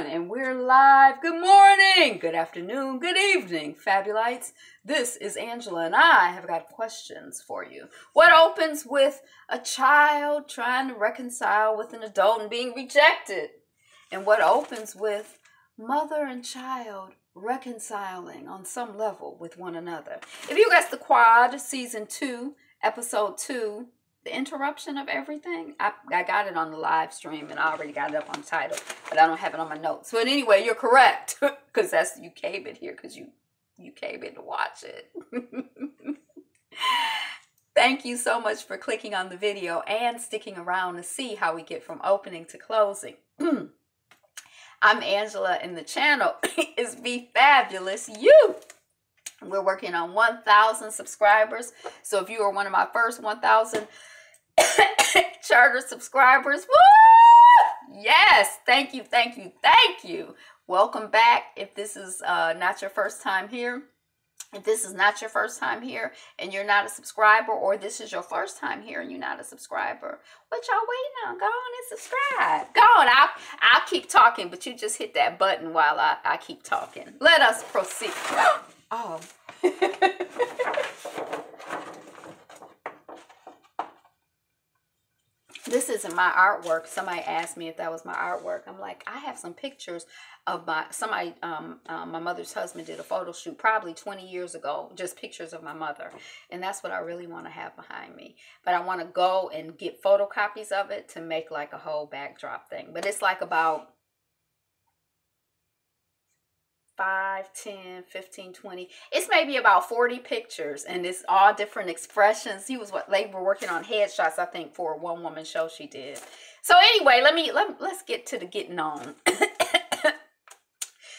everyone, and we're live. Good morning, good afternoon, good evening, Fabulites. This is Angela, and I have got questions for you. What opens with a child trying to reconcile with an adult and being rejected? And what opens with mother and child reconciling on some level with one another? If you guys the quad, season 2, episode 2, the interruption of everything. I got it on the live stream and I already got it up on the title, but I don't have it on my notes. But anyway, you're correct, because you came in here because you came in to watch it. Thank you so much for clicking on the video and sticking around to see how we get from opening to closing. I'm Angela, and the channel is Be Fabulous You. We're working on 1,000 subscribers. So if you are one of my first 1,000 charter subscribers, woo! Yes, thank you, thank you, thank you. Welcome back. If this is not your first time here, if this is not your first time here and you're not a subscriber, or this is your first time here and you're not a subscriber, what y'all waiting on? Go on and subscribe. Go on. I'll keep talking, but you just hit that button while I keep talking. Let us proceed. Oh. This isn't my artwork. Somebody asked me if that was my artwork. I'm like, I have some pictures of my mother's husband did a photo shoot probably 20 years ago, just pictures of my mother. And that's what I really want to have behind me. But I want to go and get photocopies of it to make like a whole backdrop thing. But it's like about 5, 10, 15, 20. It's maybe about 40 pictures, and it's all different expressions. They were working on headshots, I think, for a one-woman show she did. So anyway, let's get to the getting on.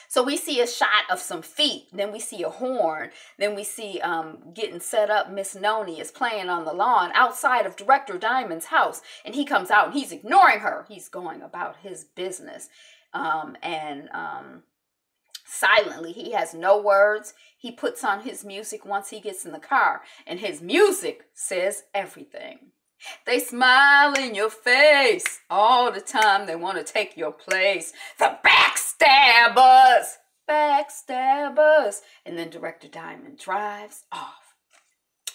So we see a shot of some feet, then we see a horn, then we see getting set up. Miss Noni is playing on the lawn outside of Director Diamond's house, and he comes out and he's ignoring her. He's going about his business, silently. He has no words. He puts on his music once he gets in the car, and his music says everything. They smile in your face all the time. They want to take your place. The backstabbers. Backstabbers. And then Director Diamond drives off.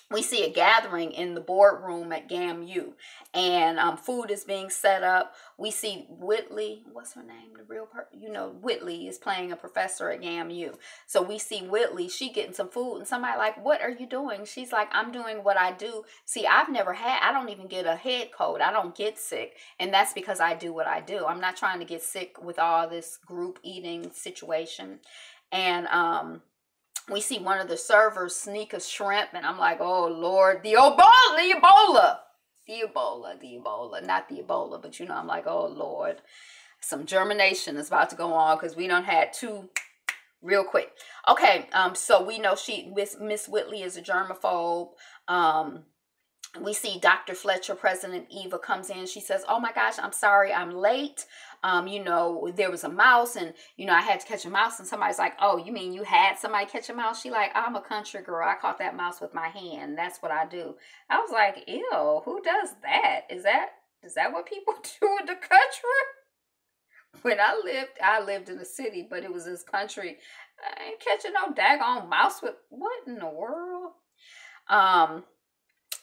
We see a gathering in the boardroom at GAMU, and food is being set up. We see Whitley, what's her name? The real person, Whitley is playing a professor at GAMU. So we see Whitley, she getting some food, and somebody like, what are you doing? She's like, I'm doing what I do. See, I don't even get a head cold. I don't get sick, and that's because I do what I do. I'm not trying to get sick with all this group eating situation. And we see one of the servers sneak a shrimp, and I'm like, oh, Lord, the Ebola, not the Ebola, but I'm like, oh, Lord, some germination is about to go on, because we done had 2 real quick. Okay, so we know Miss Whitley is a germaphobe. We see Dr. Fletcher, President Eva, comes in. She says, oh my gosh, I'm sorry, I'm late. There was a mouse, and, I had to catch a mouse. And somebody's like, oh, you mean you had somebody catch a mouse? She like, I'm a country girl. I caught that mouse with my hand. That's what I do. I was like, ew, who does that? Is that what people do in the country? When I lived in the city, but it was this country. I ain't catching no daggone mouse with, what in the world?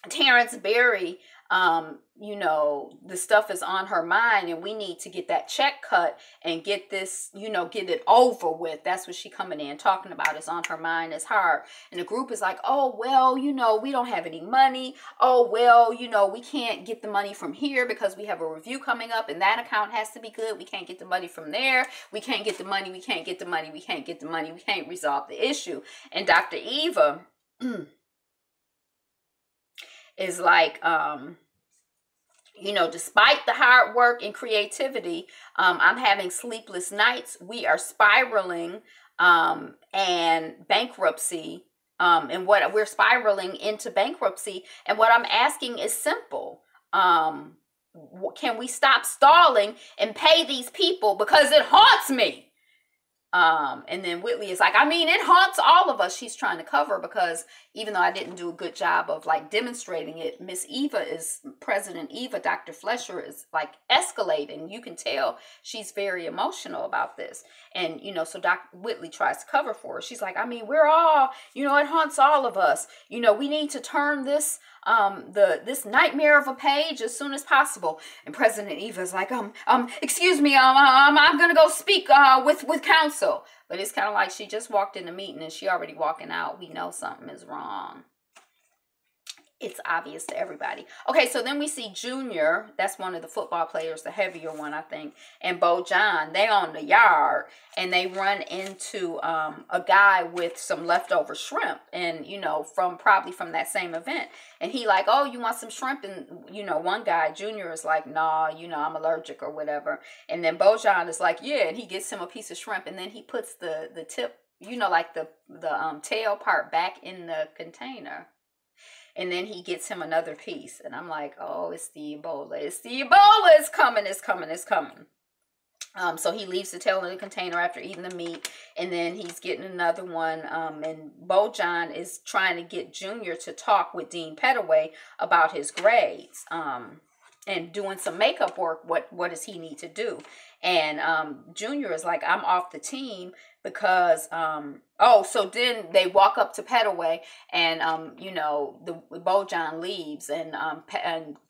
Terrence Berry, the stuff is on her mind, and we need to get that check cut and get this, get it over with. That's what she coming in talking about. It's on her mind. It's hard. And the group is like, oh, well, we don't have any money. Oh, well, we can't get the money from here because we have a review coming up, and that account has to be good. We can't get the money from there. We can't get the money. We can't get the money. We can't get the money. We can't resolve the issue. And Dr. Eva is like, despite the hard work and creativity, I'm having sleepless nights. We are spiraling and bankruptcy, and we're spiraling into bankruptcy. And what I'm asking is simple. Can we stop stalling and pay these people, because it haunts me? And then Whitley is like, I mean, it haunts all of us. She's trying to cover because even though I didn't do a good job of like demonstrating it, President Eva, Dr. Fletcher is like escalating. You can tell she's very emotional about this. And, you know, so Dr. Whitley tries to cover for her. She's like, I mean, we're all, you know, it haunts all of us. You know, we need to turn this this nightmare of a page as soon as possible. And President Eva's like, excuse me, I'm gonna go speak with counsel. But it's kind of like she just walked in the meeting and she already walking out. We know something is wrong. It's obvious to everybody. Okay, so then we see Junior. That's one of the football players, the heavier one, I think. And Bo John, they on the yard. And they run into a guy with some leftover shrimp. And, you know, probably from that same event. And he like, oh, you want some shrimp? And, you know, one guy, Junior, is like, nah, you know, I'm allergic or whatever. And then Bo John is like, yeah. And he gets him a piece of shrimp. And then he puts the tip, you know, like the tail part back in the container. And then he gets him another piece. And I'm like, oh, it's the Ebola. It's the Ebola. It's coming. It's coming. It's coming. So he leaves the tail in the container after eating the meat. And then he's getting another one. And Bo John is trying to get Junior to talk with Dean Pettaway about his grades. And doing some makeup work. What does he need to do? And Junior is like, I'm off the team because, so then they walk up to Pettaway and, you know, the Bojan leaves and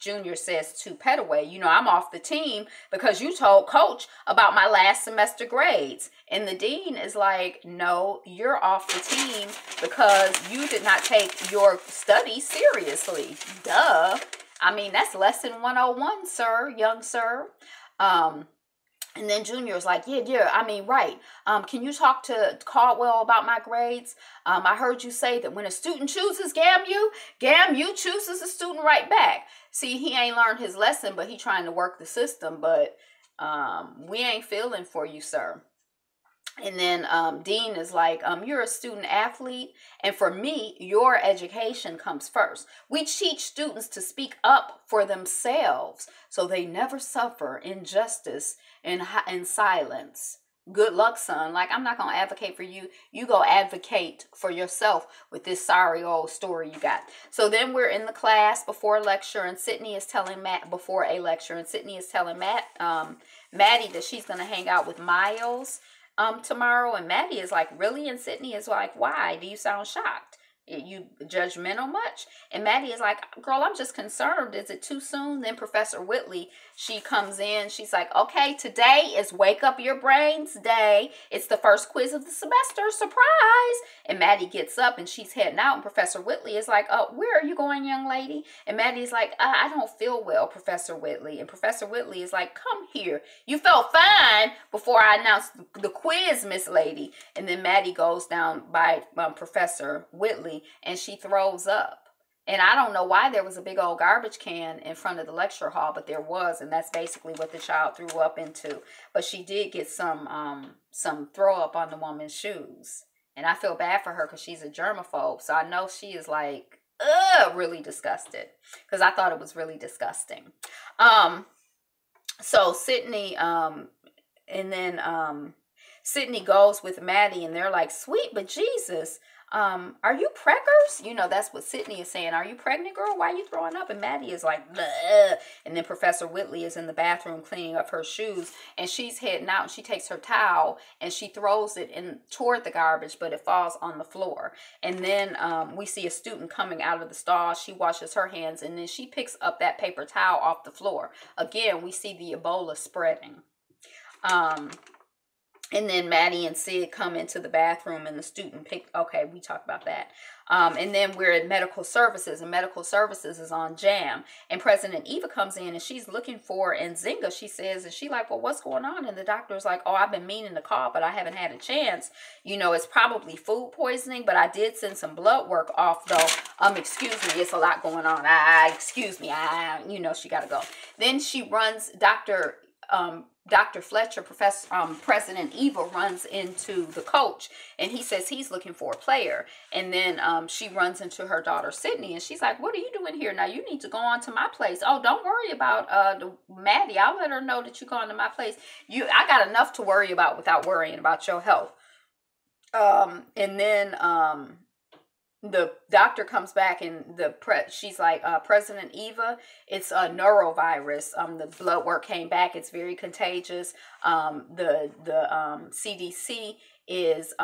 Junior says to Pettaway, you know, I'm off the team because you told coach about my last semester grades. And the dean is like, no, you're off the team because you did not take your studies seriously. Duh. I mean, that's lesson 101, sir, young sir. And then Junior's like, yeah, I mean, right. Can you talk to Caldwell about my grades? I heard you say that when a student chooses GAMU chooses a student right back. See, he ain't learned his lesson, but he trying to work the system. But we ain't feeling for you, sir. And then Dean is like, you're a student athlete. And for me, your education comes first. We teach students to speak up for themselves so they never suffer injustice in silence. Good luck, son. Like, I'm not going to advocate for you. You go advocate for yourself with this sorry old story you got. So then we're in the class before a lecture, and Sydney is telling Maddie that she's going to hang out with Miles tomorrow. And Maddie is like, really? And Sydney is like, why? Do you sound shocked? You judgmental much? And Maddie is like, girl, I'm just concerned. Is it too soon? Then Professor Whitley, she comes in. She's like, okay, today is Wake Up Your Brains Day. It's the first quiz of the semester. Surprise. And Maddie gets up and she's heading out. And Professor Whitley is like, where are you going, young lady? And Maddie's like, I don't feel well, Professor Whitley. And Professor Whitley is like, come here. You felt fine before I announced the quiz, Miss Lady. And then Maddie goes down by Professor Whitley and she throws up. And I don't know why there was a big old garbage can in front of the lecture hall, but there was, and that's basically what the child threw up into. But she did get some throw up on the woman's shoes. And I feel bad for her because she's a germaphobe. So I know she is like, really disgusted. Because I thought it was really disgusting. So Sydney, and then Sydney goes with Maddie and they're like, sweet, but Jesus, are you preggers? You know, that's what Sydney is saying. Are you pregnant, girl? Why are you throwing up? And Maddie is like, bleh. And then Professor Whitley is in the bathroom cleaning up her shoes. And she's heading out and she takes her towel and she throws it in toward the garbage, but it falls on the floor. And then we see a student coming out of the stall. She washes her hands and then she picks up that paper towel off the floor. Again, we see the Ebola spreading. And then Maddie and Sid come into the bathroom and the student okay, we talked about that. And then we're at medical services and medical services is on jam. And President Eva comes in and she's looking for Nzinga, she says, and she like, well, what's going on? And the doctor's like, oh, I've been meaning to call, but I haven't had a chance. You know, it's probably food poisoning, but I did send some blood work off though. Excuse me, it's a lot going on. Excuse me, you know, she got to go. Then she runs, Dr. Fletcher, President Eva, runs into the coach, and he says he's looking for a player. And then she runs into her daughter Sydney, and she's like, "What are you doing here? Now you need to go on to my place. Oh, don't worry about Maddie. I'll let her know that you're going to my place. I got enough to worry about without worrying about your health." And then the doctor comes back, and she's like, "President Eva, it's a neurovirus. The blood work came back. It's very contagious. The CDC is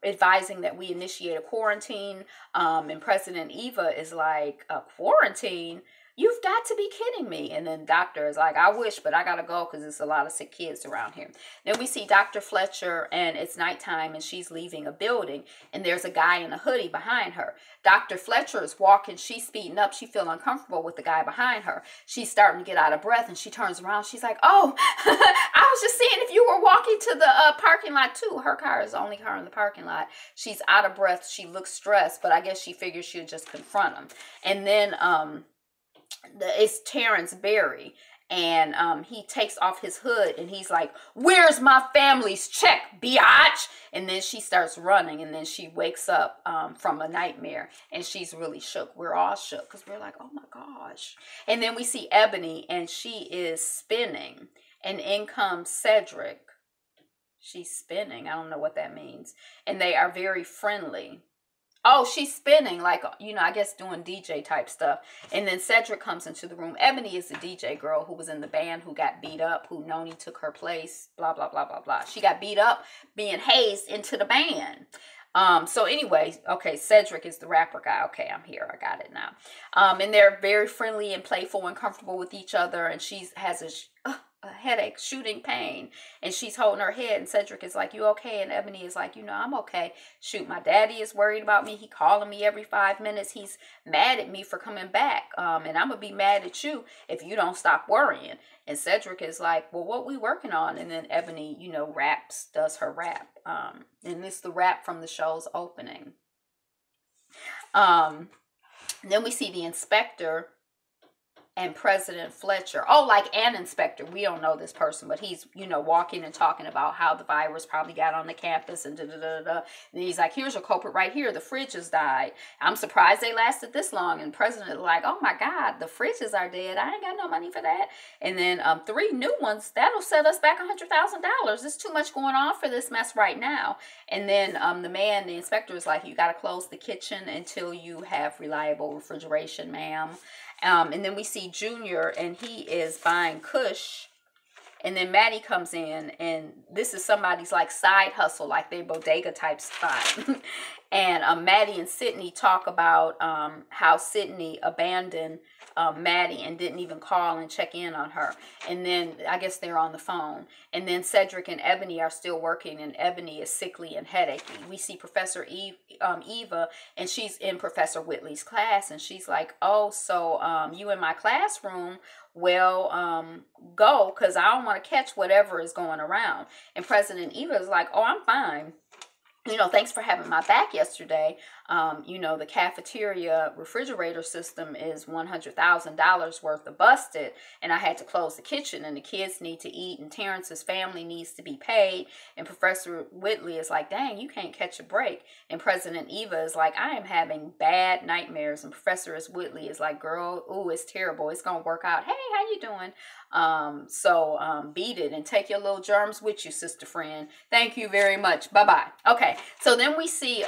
advising that we initiate a quarantine." And President Eva is like, "A quarantine? You've got to be kidding me." And then doctor is like, "I wish, but I gotta go because there's a lot of sick kids around here." Then we see Dr. Fletcher, and it's nighttime, and she's leaving a building, and there's a guy in a hoodie behind her. Dr. Fletcher is walking, she's speeding up, she feels uncomfortable with the guy behind her. She's starting to get out of breath, and she turns around, she's like, "Oh, I was just seeing if you were walking to the parking lot too." Her car is the only car in the parking lot. She's out of breath, she looks stressed, but I guess she figures she'll just confront him. And then it's Terrence Berry, and he takes off his hood, and he's like, "Where's my family's check, biatch?" And then she starts running, and then she wakes up from a nightmare, and she's really shook. We're all shook because we're like, "Oh my gosh." And then we see Ebony, and she is spinning, and in comes Cedric. She's spinning. I don't know what that means. And they are very friendly. Oh, she's spinning, like, I guess doing DJ type stuff. And then Cedric comes into the room. Ebony is the DJ girl who was in the band, who got beat up, who Noni took her place, blah, blah, blah, blah, blah. She got beat up being hazed into the band. So anyway, okay, Cedric is the rapper guy. Okay, I'm here. I got it now. And they're very friendly and playful and comfortable with each other. And she has a headache, shooting pain, and she's holding her head, and Cedric is like, "You okay?" And Ebony is like, "I'm okay. Shoot, my daddy is worried about me. He calling me every 5 minutes. He's mad at me for coming back, and I'm gonna be mad at you if you don't stop worrying." And Cedric is like, "Well, what we working on?" And then Ebony, does her rap, and it's the rap from the show's opening. Then we see the inspector and President Fletcher. Oh, like an inspector. We don't know this person, but he's, walking and talking about how the virus probably got on the campus and da-da-da-da. And he's like, "Here's your culprit right here. The fridges died. I'm surprised they lasted this long." And President is like, "Oh my God, the fridges are dead. I ain't got no money for that." And then 3 new ones, that'll set us back $100,000. There's too much going on for this mess right now. And then the inspector is like, "You got to close the kitchen until you have reliable refrigeration, ma'am." And then we see Junior, and he is buying Kush. And then Maddie comes in, and this is somebody's like side hustle, like they bodega type spot. And Maddie and Sydney talk about how Sydney abandoned Maddie and didn't even call and check in on her. And then I guess they're on the phone. And then Cedric and Ebony are still working, and Ebony is sickly and headachy. We see Professor Eva, and she's in Professor Whitley's class, and she's like, "Oh, so you in my classroom? Well, go, because I don't want to catch whatever is going around." And President Eva is like, "Oh, I'm fine. Thanks for having my back yesterday. The cafeteria refrigerator system is $100,000 worth of busted, and I had to close the kitchen, and the kids need to eat, and Terrence's family needs to be paid." And Professor Whitley is like, "Dang, you can't catch a break." And President Eva is like, "I am having bad nightmares." And Professor Whitley is like, "Girl, ooh, it's terrible. It's going to work out. Hey, how you doing? Beat it and take your little germs with you, sister friend. Thank you very much. Bye-bye." Okay, so then we see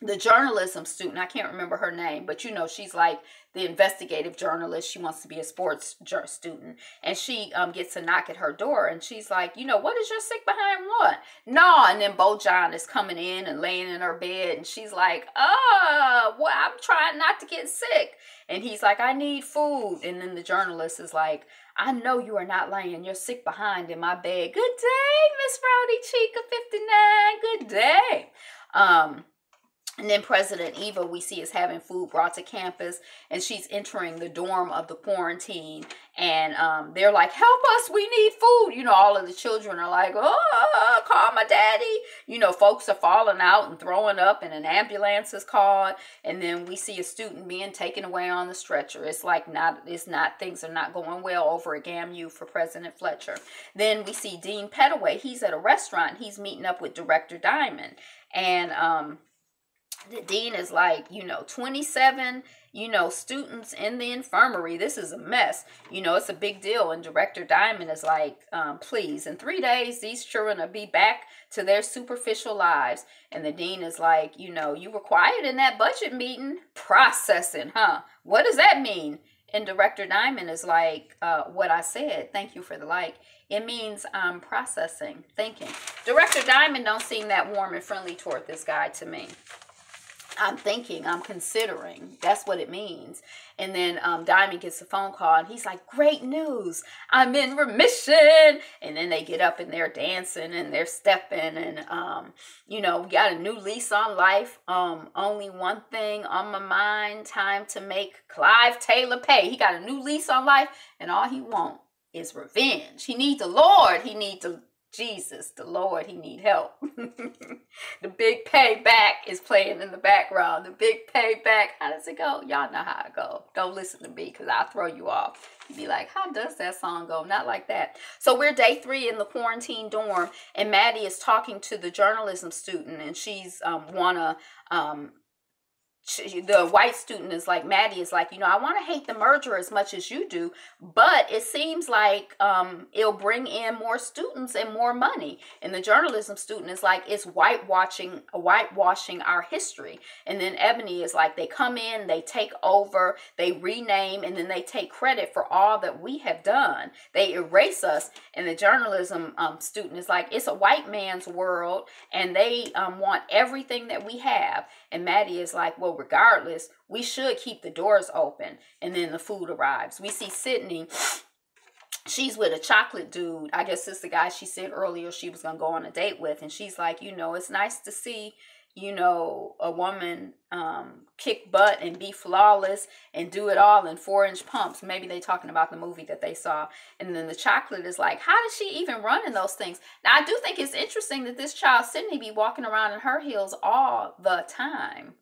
the journalism student. I can't remember her name, but she's like the investigative journalist. She wants to be a sports student, and she gets a knock at her door, and she's like, "What is your sick behind want?" No, and then Bojan is coming in and laying in her bed, and she's like, "Well, I'm trying not to get sick." And he's like, "I need food." And then the journalist is like, "I know you are not laying your sick behind in my bed." Good day, Miss Rowdy Chica 59. Good day. And then President Eva, we see, is having food brought to campus, and she's entering the dorm of the quarantine. And they're like, help us, we need food. You know, all of the children are like, oh, call my daddy. You know, folks are falling out and throwing up, and an ambulance is called. And then we see a student being taken away on the stretcher. It's like things are not going well over at GAMU for President Fletcher. Then we see Dean Pettaway. He's at a restaurant. He's meeting up with Director Diamond. And the dean is like, 27, students in the infirmary. This is a mess. It's a big deal. And Director Diamond is like, please, in 3 days, these children will be back to their superficial lives. And the dean is like, you were quiet in that budget meeting. Processing, huh? What does that mean? And Director Diamond is like, what I said. Thank you for the like. It means processing, thinking. Director Diamond don't seem that warm and friendly toward this guy to me. I'm thinking, I'm considering. That's what it means. And then Diamond gets a phone call, and he's like, great news. I'm in remission. And then they get up, and they're dancing, and they're stepping. And, we got a new lease on life. Only one thing on my mind. Time to make Clive Taylor pay. He got a new lease on life, and all he wants is revenge. He needs the Lord. He needs Jesus, the Lord, he need help. The big payback is playing in the background. The big payback. How does it go? Y'all know how it go. Don't listen to me because I'll throw you off. You'd be like, how does that song go? Not like that. So we're day 3 in the quarantine dorm, and Maddie is talking to the journalism student, and she's the white student is like, Maddie is like, I want to hate the merger as much as you do, but it seems like it'll bring in more students and more money. And the journalism student is like, it's whitewashing our history. And then Ebony is like, they come in, they take over, they rename, and then they take credit for all that we have done. They erase us. And the journalism student is like, it's a white man's world, and they want everything that we have. And Maddie is like, well, regardless, we should keep the doors open. And then the food arrives. We see Sydney. She's with a chocolate dude. I guess it's the guy she said earlier she was going to go on a date with. And she's like, it's nice to see, a woman kick butt and be flawless and do it all in 4-inch pumps. Maybe they talking about the movie that they saw. And then the chocolate is like, how does she even run in those things? Now, I do think it's interesting that this child, Sydney, be walking around in her heels all the time.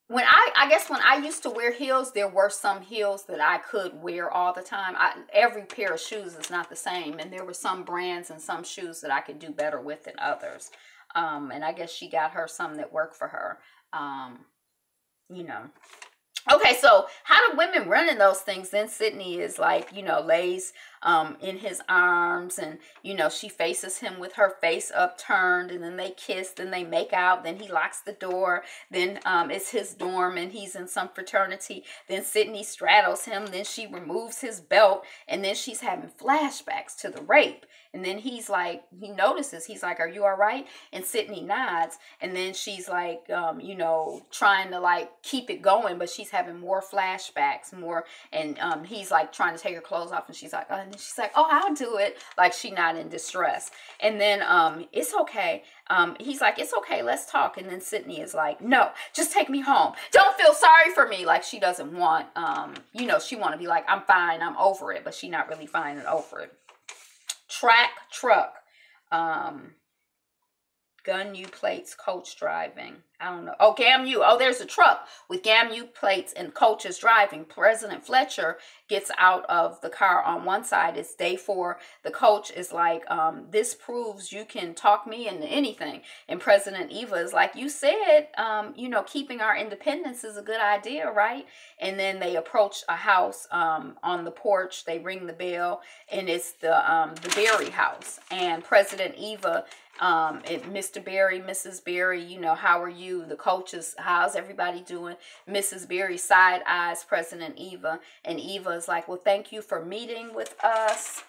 When I guess when I used to wear heels, there were some heels that I could wear all the time. Every pair of shoes is not the same. And there were some brands and some shoes that I could do better with than others. And I guess she got her some that worked for her. Okay, so how do women run in those things? Then Sydney is like, lays in his arms, and, she faces him with her face upturned, and then they kiss, then they make out, then he locks the door, then it's his dorm, and he's in some fraternity, then Sydney straddles him, then she removes his belt, and then she's having flashbacks to the rape. And then he's like, he notices, he's like, are you all right? And Sydney nods. And then she's like, trying to like keep it going, but she's having more flashbacks, more. And he's like trying to take her clothes off. And she's like, oh, I'll do it. Like she not in distress. And then it's okay. He's like, it's okay. Let's talk. And then Sydney is like, no, just take me home. Don't feel sorry for me. Like she doesn't want, she want to be like, I'm fine. I'm over it. But she not really fine and over it. Track truck, gun U plates, coach driving. I don't know. Oh, GAMU. Oh, there's a truck with GAMU plates and coaches driving. President Fletcher gets out of the car. On one side, it's day 4. The coach is like, this proves you can talk me into anything. And President Eva is like, you said, keeping our independence is a good idea, right? And then they approach a house on the porch. They ring the bell, and it's the Berry house. And President Eva, Mr. Berry, Mrs. Berry, how are you? The coaches, how's everybody doing? Mrs. Berry side eyes President Eva, and Eva is like, well, thank you for meeting with us.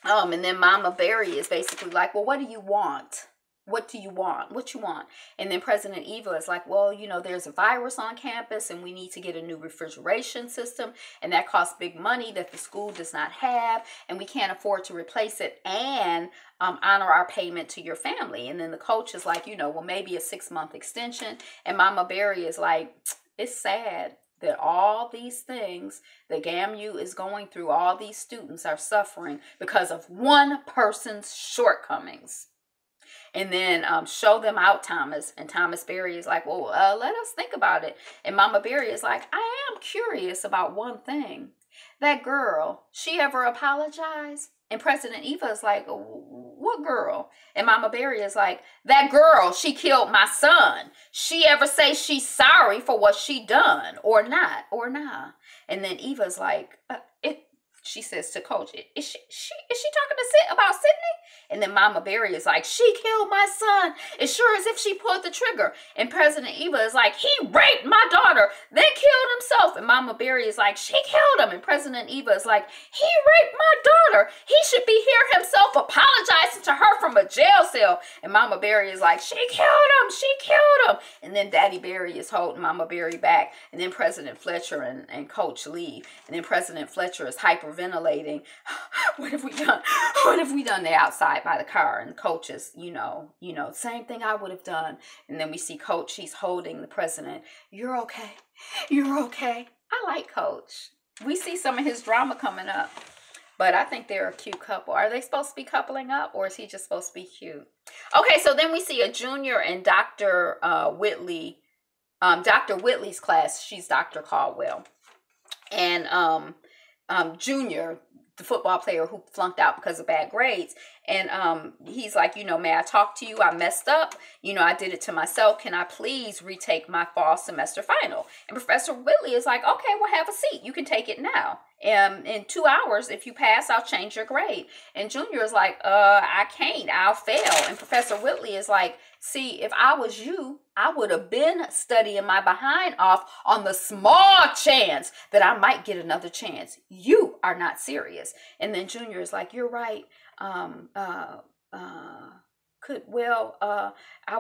And then Mama Berry is basically like, well, what do you want? What do you want? What you want? And then President Eva is like, well, you know, there's a virus on campus and we need to get a new refrigeration system. And that costs big money that the school does not have. And we can't afford to replace it and honor our payment to your family. And then the coach is like, you know, well, maybe a 6-month extension. And Mama Berry is like, it's sad that all these things that GAMU is going through, all these students are suffering because of one person's shortcomings. And then show them out, Thomas. And Thomas Berry is like, well, let us think about it. And Mama Berry is like, I am curious about one thing. That girl, she ever apologized? And President Eva is like, what girl? And Mama Berry is like, that girl, she killed my son. She ever say she's sorry for what she done or not, or nah? And then Eva's like, she says to Coach, is she talking to about Sydney? And then Mama Berry is like, she killed my son. It's sure as if she pulled the trigger. And President Eva is like, he raped my daughter, then killed himself. And Mama Berry is like, she killed him. And President Eva is like, he raped my daughter. He should be here himself apologizing to her from a jail cell. And Mama Berry is like, she killed him. She killed him. And then Daddy Berry is holding Mama Berry back. And then President Fletcher and Coach leave. And then President Fletcher is hyperventilating. What have we done? What have we done? They outside by the car, and Coach is, you know, same thing I would have done. And then we see Coach, he's holding the president. You're okay. You're okay. I like Coach. We see some of his drama coming up, but I think they're a cute couple. Are they supposed to be coupling up, or is he just supposed to be cute? Okay, so then we see a Junior and Dr. Whitley, Dr. Whitley's class. She's Dr. Caldwell. And Junior, the football player who flunked out because of bad grades. And he's like, you know, may I talk to you? I messed up. You know, I did it to myself. Can I please retake my fall semester final? And Professor Whitley is like, okay, well, have a seat. You can take it now. In 2 hours, if you pass, I'll change your grade. And Junior is like, I can't. I'll fail. And Professor Whitley is like, see, if I was you, I would have been studying my behind off on the small chance that I might get another chance. You are not serious. And then Junior is like, you're right. I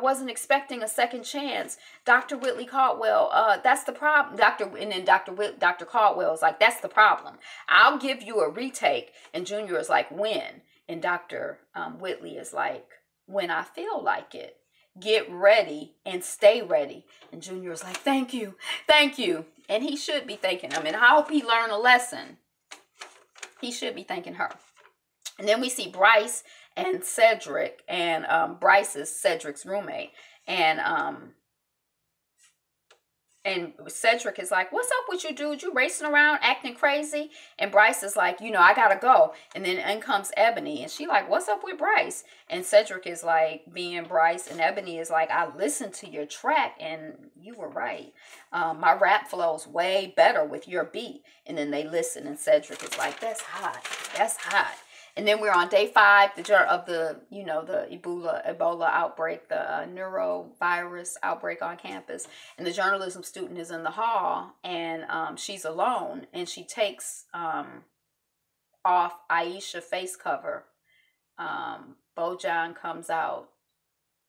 wasn't expecting a second chance. Dr. Whitley Caldwell, that's the problem. Dr. Caldwell is like, that's the problem. I'll give you a retake. And Junior is like, when? And Dr. Whitley is like, when I feel like it. Get ready and stay ready. And Junior is like, thank you. Thank you. And he should be thanking him. And I hope he learned a lesson. He should be thanking her. And then we see Bryce and Cedric, and Bryce is Cedric's roommate, and Cedric is like, what's up with you, dude? You racing around acting crazy? And Bryce is like, you know, I gotta go. And then in comes Ebony, and she like, what's up with Bryce? And Cedric is like, being Bryce, and Ebony is like, I listened to your track and you were right. My rap flows way better with your beat. And then they listen, and Cedric is like, that's hot. That's hot. And then we're on day 5 of the Ebola outbreak, the neurovirus outbreak on campus. And the journalism student is in the hall, and she's alone, and she takes off Aisha face cover. Bojan comes out.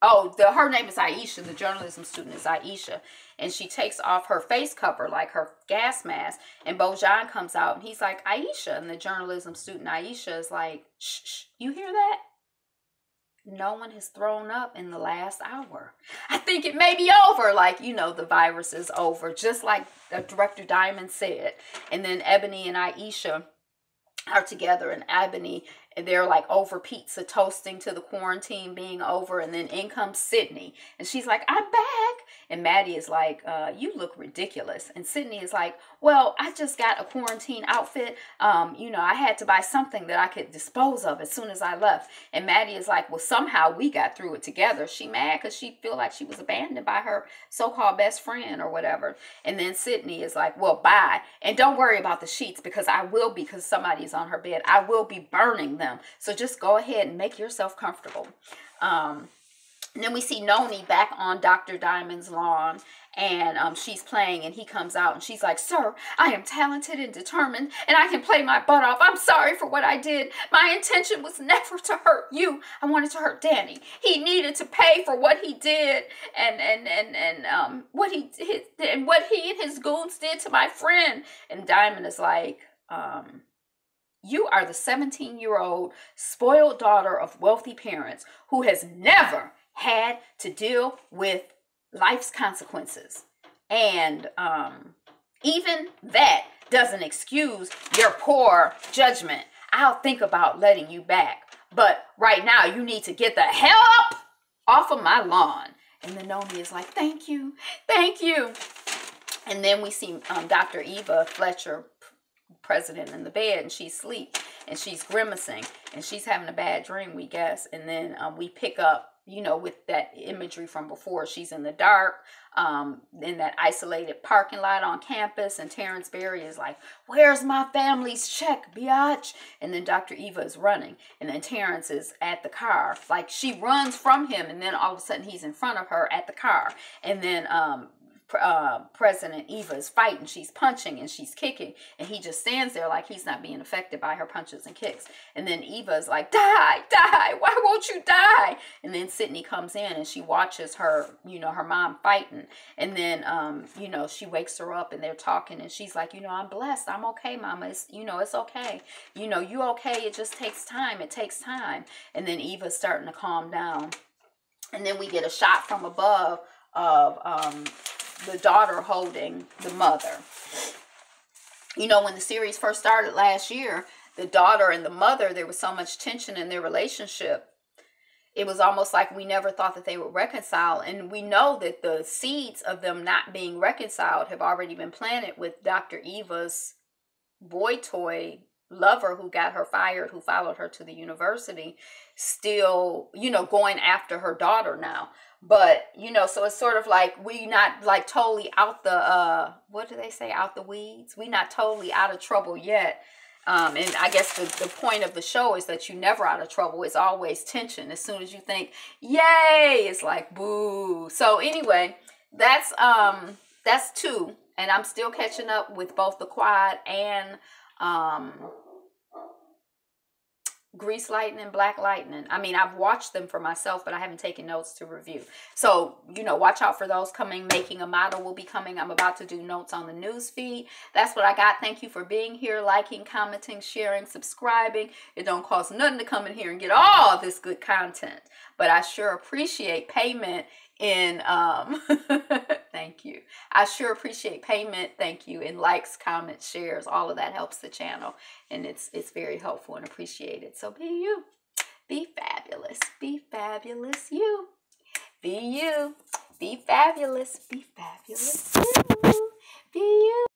Oh, her name is Aisha. The journalism student is Aisha. And she takes off her face cover, like her gas mask. And Bojan comes out, and he's like, Aisha. And the journalism student, Aisha, is like, shh, you hear that? No one has thrown up in the last hour. I think it may be over. Like, you know, the virus is over, just like Director Diamond said. And then Ebony and Aisha are together, and Ebony, and they're like over pizza, toasting to the quarantine being over. And then in comes Sydney, and she's like, I'm back. And Maddie is like, you look ridiculous. And Sydney is like, well, I just got a quarantine outfit. You know, I had to buy something that I could dispose of as soon as I left. And Maddie is like, well, somehow we got through it together. She mad because she feel like she was abandoned by her so-called best friend or whatever. And then Sydney is like, well, bye. And don't worry about the sheets, because I will be, because somebody's on her bed. I will be burning them. So just go ahead and make yourself comfortable. And then we see Noni back on Dr. Diamond's lawn, and she's playing, and he comes out, and she's like, "Sir, I am talented and determined, and I can play my butt off. I'm sorry for what I did. My intention was never to hurt you. I wanted to hurt Danny. He needed to pay for what he did, and what he and his goons did to my friend." And Diamond is like, "You are the 17-year-old spoiled daughter of wealthy parents who has never had to deal with life's consequences. And even that doesn't excuse your poor judgment. I'll think about letting you back. But right now, you need to get the hell up off of my lawn." And then Noni is like, "Thank you. Thank you." And then we see Dr. Eva Fletcher, president, in the bed, and she's asleep, and she's grimacing, and she's having a bad dream, we guess. And then we pick up, with that imagery from before. She's in the dark, in that isolated parking lot on campus, and Terrence Berry is like, "Where's my family's check, biatch?" And then Dr. Eva is running, and then Terrence is at the car. Like, she runs from him, and then all of a sudden he's in front of her at the car. And then President Eva is fighting. She's punching and she's kicking, and he just stands there like he's not being affected by her punches and kicks. And then Eva is like, "Die, die, why won't you die?" And then Sydney comes in, and she watches her, her mom fighting. And then, she wakes her up, and they're talking, and she's like, "I'm blessed. I'm okay, Mama. It's, it's okay. You okay. It just takes time. It takes time." And then Eva's starting to calm down. And then we get a shot from above of the daughter holding the mother. When the series first started last year, the daughter and the mother, there was so much tension in their relationship. It was almost like we never thought that they would reconcile. And we know that the seeds of them not being reconciled have already been planted with Dr. Eva's boy toy lover, who got her fired, who followed her to the university, still, going after her daughter now. But, so it's sort of like we not like totally out the, what do they say, out the weeds? We not totally out of trouble yet. And I guess the point of the show is that you never out of trouble. It's always tension. As soon as you think, yay, it's like, boo. So anyway, that's 2. And I'm still catching up with both the Quad and Grease Lightning, Black Lightning. I mean, I've watched them for myself, but I haven't taken notes to review. So, watch out for those coming. Making a Model will be coming. I'm about to do notes on the news feed. That's what I got. Thank you for being here, liking, commenting, sharing, subscribing. It don't cost nothing to come in here and get all this good content. But I sure appreciate payment in thank you. I sure appreciate payment, thank you, in likes, comments, shares. All of that helps the channel, and it's very helpful and appreciated. So be you. Be fabulous. Be fabulous you. Be you. Be fabulous. Be fabulous you. Be you.